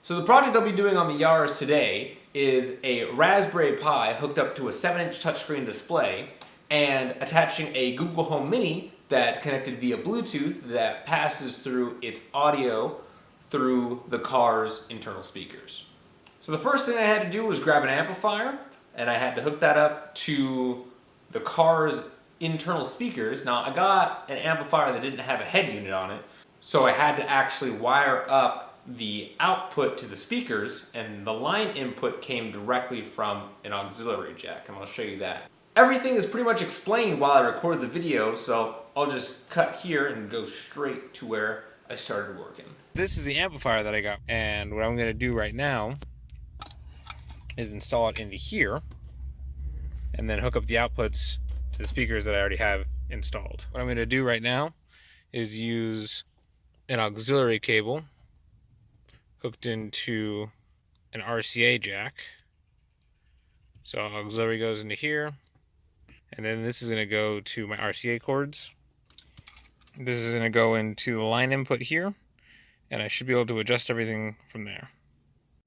So the project I'll be doing on the Yaris today is a Raspberry Pi hooked up to a 7-inch touchscreen display and attaching a Google Home Mini that's connected via Bluetooth that passes through its audio through the car's internal speakers. So the first thing I had to do was grab an amplifier, and I had to hook that up to the car's internal speakers. Now I got an amplifier that didn't have a head unit on it, so I had to actually wire up the output to the speakers, and the line input came directly from an auxiliary jack, and I'll show you that. Everything is pretty much explained while I record the video, so I'll just cut here and go straight to where I started working. This is the amplifier that I got, and what I'm going to do right now is install it into here and then hook up the outputs to the speakers that I already have installed. What I'm going to do right now is use an auxiliary cable hooked into an RCA jack. So auxiliary goes into here, and then this is going to go to my RCA cords. This is going to go into the line input here, and I should be able to adjust everything from there.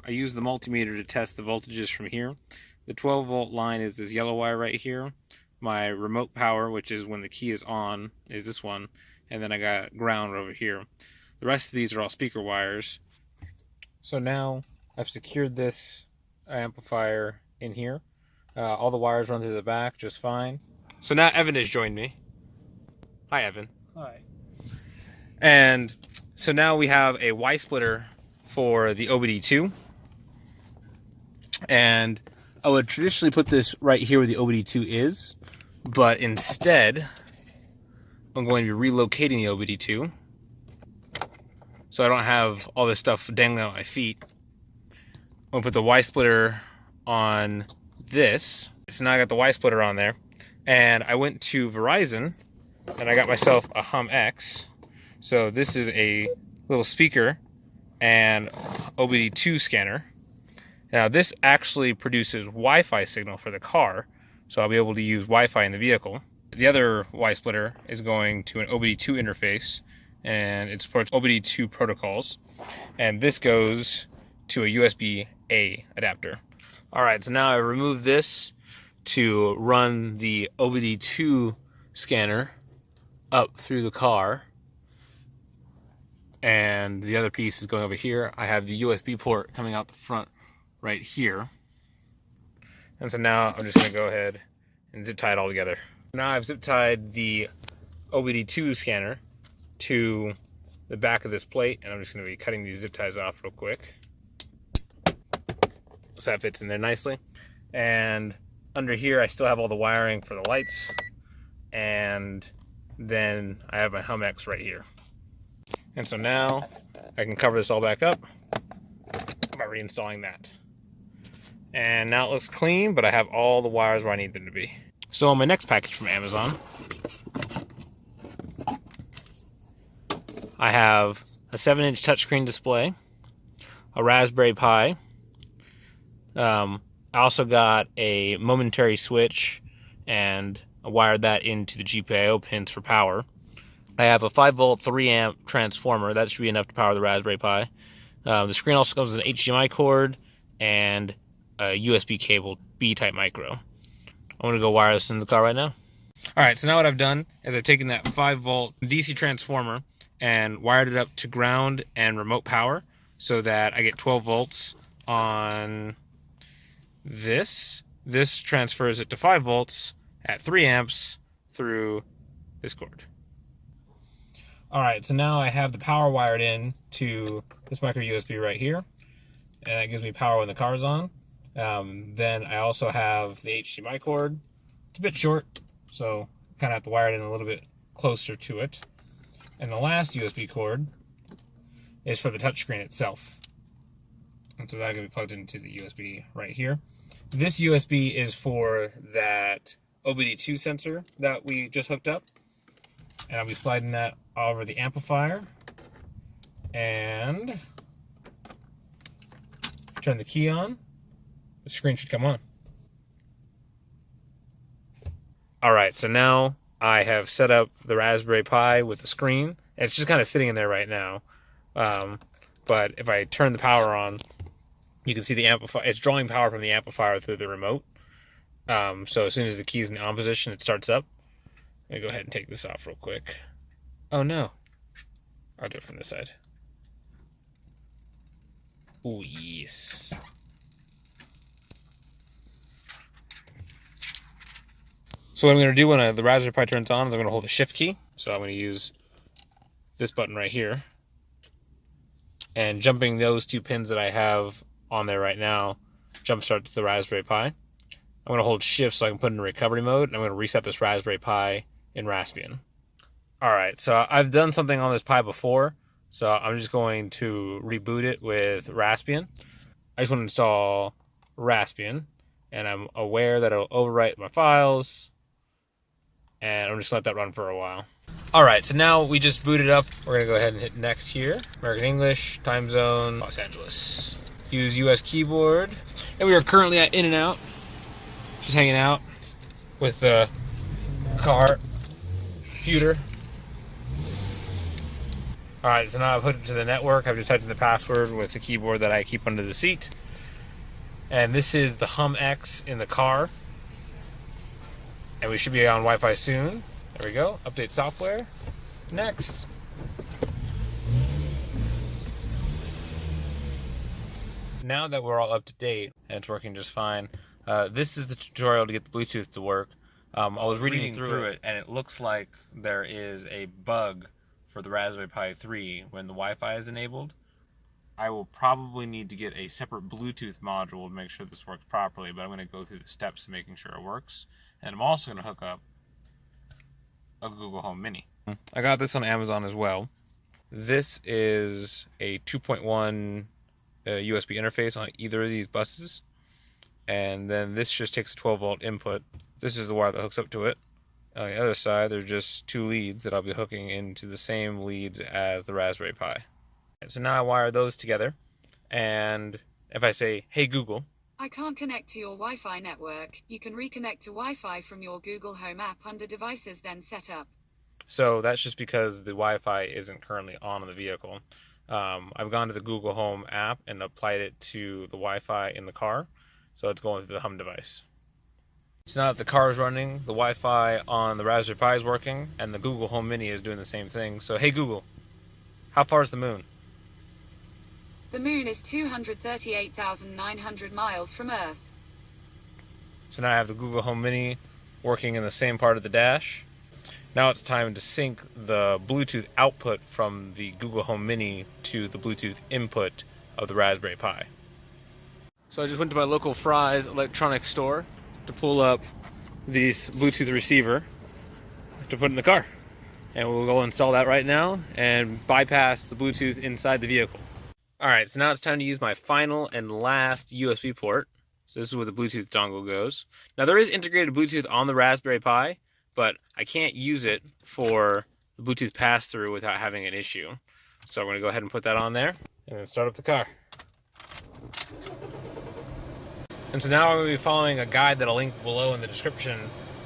I use the multimeter to test the voltages from here. The 12 volt line is this yellow wire right here. My remote power, which is when the key is on, is this one, and then I got ground over here. The rest of these are all speaker wires. So now I've secured this amplifier in here. All the wires run through the back just fine. So now Evan has joined me. Hi, Evan. Hi. And so now we have a Y splitter for the OBD2. And I would traditionally put this right here where the OBD2 is, but instead I'm going to be relocating the OBD2 so I don't have all this stuff dangling on my feet. I'm going to put the Y splitter on this. So now I got the Y splitter on there, and I went to Verizon and I got myself a Hum X. So this is a little speaker and OBD2 scanner. Now this actually produces Wi-Fi signal for the car, so I'll be able to use Wi-Fi in the vehicle. The other Y splitter is going to an OBD2 interface, and it supports OBD2 protocols, and this goes to a USB-A adapter. Alright, so now I removed this to run the OBD2 scanner up through the car, and the other piece is going over here. I have the USB port coming out the front right here. And so now I'm just going to go ahead and zip tie it all together. Now I've zip tied the OBD2 scanner to the back of this plate, and I'm just going to be cutting these zip ties off real quick so that fits in there nicely. And under here I still have all the wiring for the lights, and then I have my Hum X right here. And so now I can cover this all back up by reinstalling that. And now it looks clean, but I have all the wires where I need them to be. So my next package from Amazon, I have a 7-inch touchscreen display, a Raspberry Pi. I also got a momentary switch, and I wired that into the GPIO pins for power. I have a 5 volt 3 amp transformer. That should be enough to power the Raspberry Pi. The screen also comes with an HDMI cord and a USB cable, B-type micro. I'm going to go wire this in the car right now. Alright, so now what I've done is I've taken that 5 volt DC transformer and wired it up to ground and remote power so that I get 12 volts on this. This transfers it to 5 volts at 3 amps through this cord. Alright, so now I have the power wired in to this micro USB right here, and that gives me power when the car's on. Then I also have the HDMI cord. It's a bit short, so kind of have to wire it in a little bit closer to it. And the last USB cord is for the touchscreen itself. And so that can be plugged into the USB right here. This USB is for that OBD2 sensor that we just hooked up. And I'll be sliding that over the amplifier and turn the key on. The screen should come on. Alright, so now I have set up the Raspberry Pi with the screen. It's just kind of sitting in there right now. but if I turn the power on, you can see the amplifier. It's drawing power from the amplifier through the remote. So as soon as the key's in the on position, it starts up. Let me go ahead and take this off real quick. Oh no. I'll do it from this side. Oh yes. So what I'm going to do when the Raspberry Pi turns on is I'm going to hold the shift key. So I'm going to use this button right here. And jumping those 2 pins that I have on there right now jump starts the Raspberry Pi. I'm going to hold shift so I can put it in recovery mode, and I'm going to reset this Raspberry Pi in Raspbian. Alright, so I've done something on this Pi before, so I'm just going to reboot it with Raspbian. I just want to install Raspbian, and I'm aware that it'll overwrite my files, and I'm just going to let that run for a while. Alright, so now we just booted up. We're going to go ahead and hit next here. American English, time zone, Los Angeles. Use US keyboard. And we are currently at In-N-Out. Just hanging out with the car computer. Alright, so now I put it to the network. I've just typed in the password with the keyboard that I keep under the seat. And this is the Hum X in the car. And we should be on Wi-Fi soon. There we go. Update software. Next. Now that we're all up to date and it's working just fine, this is the tutorial to get the Bluetooth to work. I was reading through it, and it looks like there is a bug for the Raspberry Pi 3 when the Wi-Fi is enabled. I will probably need to get a separate Bluetooth module to make sure this works properly, but I'm going to go through the steps to making sure it works. And I'm also going to hook up a Google Home Mini. I got this on Amazon as well. This is a 2.1 USB interface on either of these buses. And then this just takes a 12-volt input. This is the wire that hooks up to it. On the other side, there's just 2 leads that I'll be hooking into the same leads as the Raspberry Pi. So now I wire those together. And if I say, hey Google, I can't connect to your Wi-Fi network. You can reconnect to Wi-Fi from your Google Home app under Devices, then Set Up. So that's just because the Wi-Fi isn't currently on the vehicle. I've gone to the Google Home app and applied it to the Wi-Fi in the car. So it's going through the Hum device. So now that the car is running, the Wi-Fi on the Raspberry Pi is working, and the Google Home Mini is doing the same thing. So hey Google, how far is the moon? The moon is 238,900 miles from Earth. So now I have the Google Home Mini working in the same part of the dash. Now it's time to sync the Bluetooth output from the Google Home Mini to the Bluetooth input of the Raspberry Pi. So I just went to my local Fry's electronics store to pull up this Bluetooth receiver to put in the car. And we'll go install that right now and bypass the Bluetooth inside the vehicle. Alright, so now it's time to use my final and last USB port. So this is where the Bluetooth dongle goes. Now there is integrated Bluetooth on the Raspberry Pi, but I can't use it for the Bluetooth pass-through without having an issue. So I'm going to go ahead and put that on there and then start up the car. And so now I'm going to be following a guide that I'll link below in the description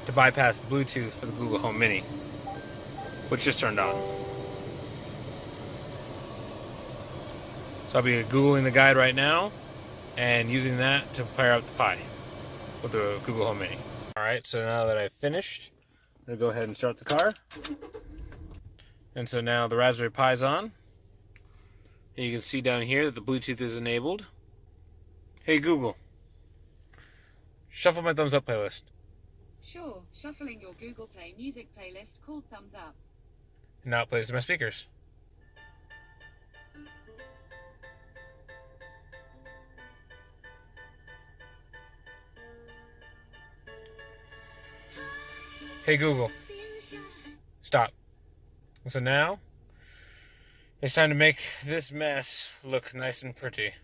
to bypass the Bluetooth for the Google Home Mini, which just turned on. So I'll be Googling the guide right now and using that to fire up the Pi with the Google Home Mini. Alright, so now that I've finished, I'm going to go ahead and start the car. And so now the Raspberry Pi's on. And you can see down here that the Bluetooth is enabled. Hey Google, shuffle my Thumbs Up playlist. Sure, shuffling your Google Play Music playlist called Thumbs Up. And now it plays to my speakers. Hey Google, stop. So now, it's time to make this mess look nice and pretty.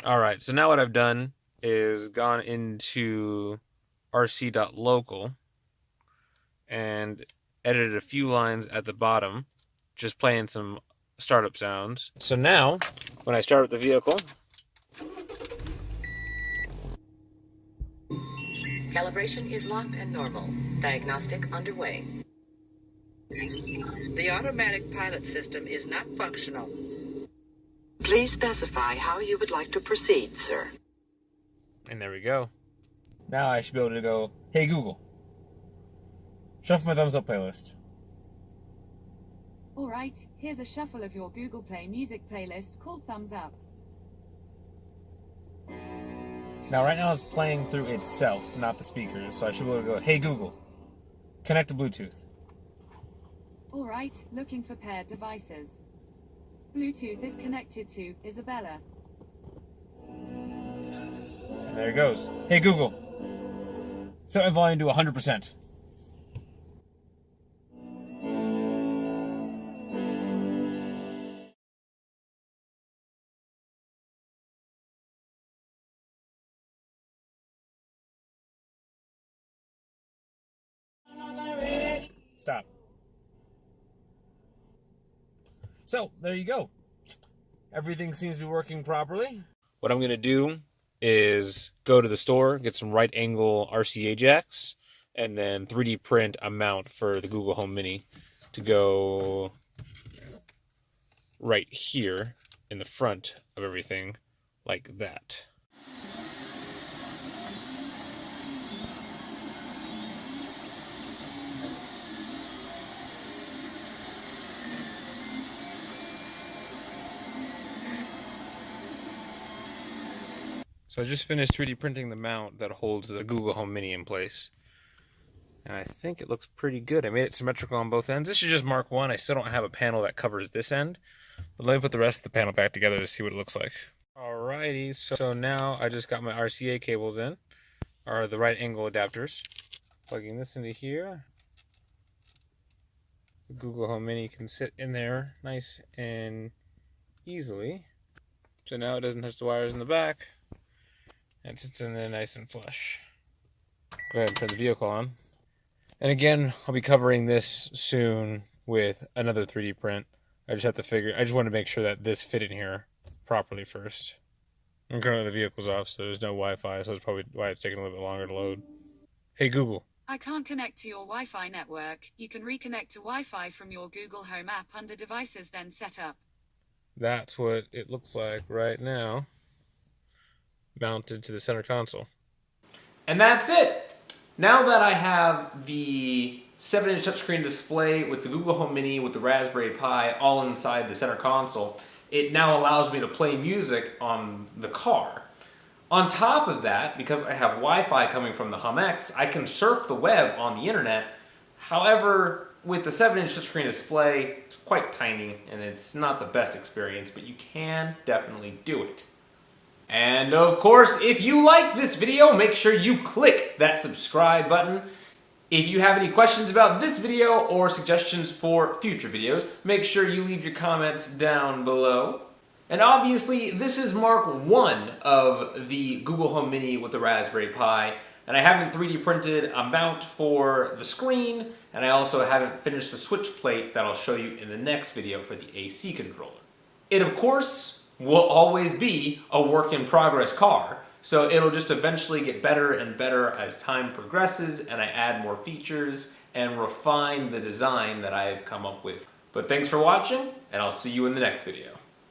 Alright, so now what I've done is gone into rc.local and edited a few lines at the bottom, just playing some startup sounds. So now, when I start up the vehicle, calibration is locked and normal. Diagnostic underway. The automatic pilot system is not functional. Please specify how you would like to proceed, sir. And there we go. Now I should be able to go, hey Google, shuffle my thumbs up playlist. Alright, here's a shuffle of your Google Play Music playlist called Thumbs Up. Now right now it's playing through itself, not the speakers, so I should be able to go, hey Google, connect to Bluetooth. Alright, looking for paired devices. Bluetooth is connected to Isabella. And there it goes. Hey Google, set my volume to 100%. Stop. So, there you go. Everything seems to be working properly. What I'm going to do is go to the store, get some right angle RCA jacks, and then 3D print a mount for the Google Home Mini to go right here in the front of everything like that. So I just finished 3D printing the mount that holds the Google Home Mini in place. And I think it looks pretty good. I made it symmetrical on both ends. This is just Mark 1. I still don't have a panel that covers this end. But let me put the rest of the panel back together to see what it looks like. Alrighty, so now I just got my RCA cables in, or the right angle adapters. Plugging this into here. The Google Home Mini can sit in there nice and easily. So now it doesn't touch the wires in the back. And sits in there nice and flush. Go ahead and turn the vehicle on. And again, I'll be covering this soon with another 3D print. I just want to make sure that this fit in here properly first. I'm currently the vehicle's off, so there's no Wi-Fi, so that's probably why it's taking a little bit longer to load. Hey Google. I can't connect to your Wi-Fi network. You can reconnect to Wi-Fi from your Google Home app under Devices, then Set Up. That's what it looks like right now, mounted to the center console. And that's it! Now that I have the 7-inch touchscreen display with the Google Home Mini with the Raspberry Pi all inside the center console, it now allows me to play music on the car. On top of that, because I have Wi-Fi coming from the Hum X, I can surf the web on the internet. However, with the 7-inch touchscreen display, it's quite tiny and it's not the best experience, but you can definitely do it. And of course, if you like this video, make sure you click that subscribe button. If you have any questions about this video or suggestions for future videos, make sure you leave your comments down below. And obviously, this is Mark 1 of the Google Home Mini with the Raspberry Pi, and I haven't 3D printed a mount for the screen, and I also haven't finished the switch plate that I'll show you in the next video for the AC controller. It, of course, will always be a work in progress car, so it'll just eventually get better and better as time progresses and I add more features and refine the design that I've come up with. But thanks for watching, and I'll see you in the next video.